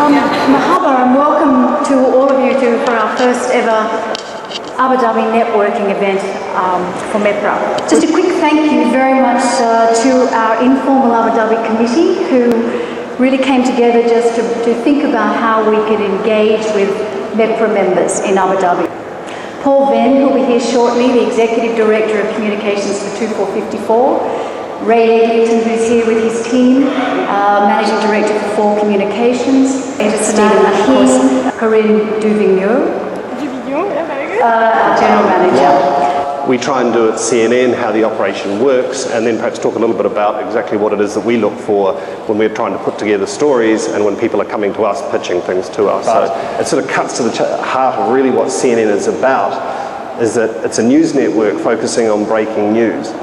Mahaba, and welcome to all of you for our first ever Abu Dhabi networking event for MEPRA. Just a quick thank you very much to our informal Abu Dhabi committee who really came together just to think about how we could engage with MEPRA members in Abu Dhabi. Paul Venn, who will be here shortly, the Executive Director of Communications for 2454. Ray Eglinton, who's here with his team, Managing Director for 4 Communications. Stephen, of course, Corinne Duvigneau, General Manager. We try and do at CNN how the operation works, and then perhaps talk a little bit about exactly what it is that we look for when we're trying to put together stories and when people are coming to us pitching things to us. So it sort of cuts to the heart of really what CNN is about, is that it's a news network focusing on breaking news.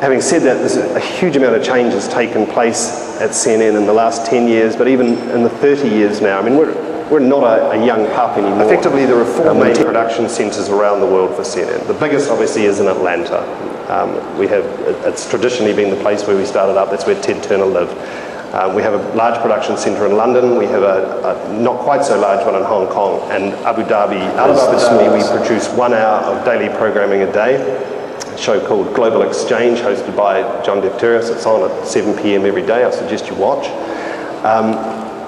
Having said that, there's a huge amount of change has taken place at CNN in the last 10 years, but even in the 30 years now. I mean, we're not a young pup anymore. Effectively, there are 4 main production centres around the world for CNN. The biggest, obviously, is in Atlanta. It's traditionally been the place where we started up. That's where Ted Turner lived. We have a large production centre in London. We have a not quite so large one in Hong Kong. And Abu Dhabi, we produce 1 hour of daily programming a day. A show called Global Exchange, hosted by John Defterios. It's on at 7 p.m. every day. I suggest you watch.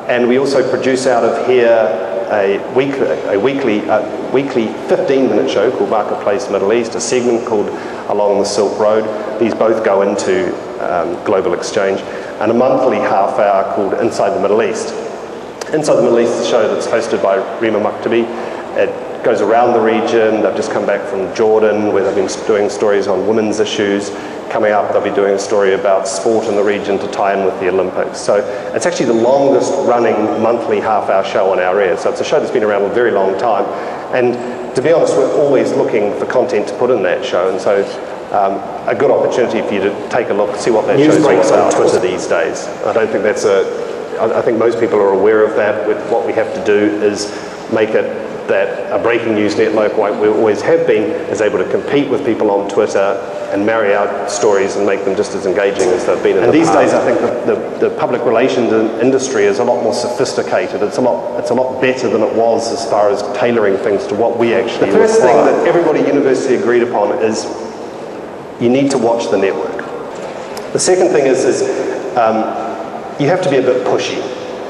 And we also produce out of here a weekly 15-minute show called Marketplace Middle East, a segment called Along the Silk Road. These both go into Global Exchange, and a monthly half-hour called Inside the Middle East. Inside the Middle East is a show that's hosted by Rima Maktabi. It goes around the region. They've just come back from Jordan, where they've been doing stories on women's issues. Coming up, they'll be doing a story about sport in the region to tie in with the Olympics. So it's actually the longest running monthly half-hour show on our air. So it's a show that's been around a very long time. And to be honest, we're always looking for content to put in that show. And so a good opportunity for you to take a look, see what that show's all on Twitter these days. I don't think I think most people are aware of that. What we have to do is make it that a breaking news network, like we always have been, is able to compete with people on Twitter and marry out stories and make them just as engaging as they've been in the past. And these days, I think the public relations industry is a lot more sophisticated. It's a lot better than it was as far as tailoring things to what we actually require. The first thing that everybody at university agreed upon is you need to watch the network. The second thing is you have to be a bit pushy.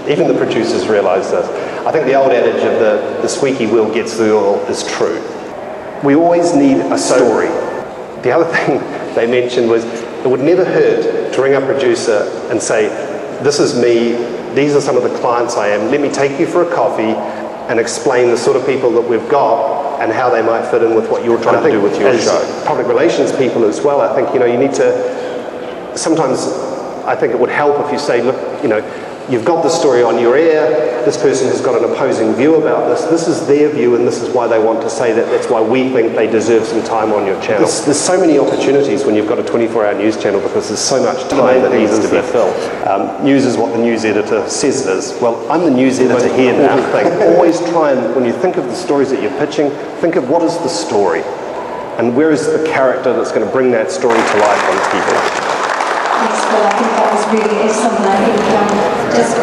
Even the producers realise this. I think the old adage of the squeaky wheel gets the oil is true. We always need a story. The other thing they mentioned was it would never hurt to ring a producer and say, this is me, these are some of the clients I am, let me take you for a coffee and explain the sort of people that we've got and how they might fit in with what you're trying to do with your show. Public relations people as well, I think, you need to, sometimes I think it would help if you say, look, you've got the story on your air, this person has got an opposing view about this is their view and this is why they want to say that, that's why we think they deserve some time on your channel. There's so many opportunities when you've got a 24-hour news channel because there's so much time that needs to be filled. News is what the news editor says it is. Well, I'm the news editor here now. Always try and, when you think of the stories that you're pitching, think of what is the story and where is the character that's going to bring that story to life on people. Yes, well, I think that was really something I think just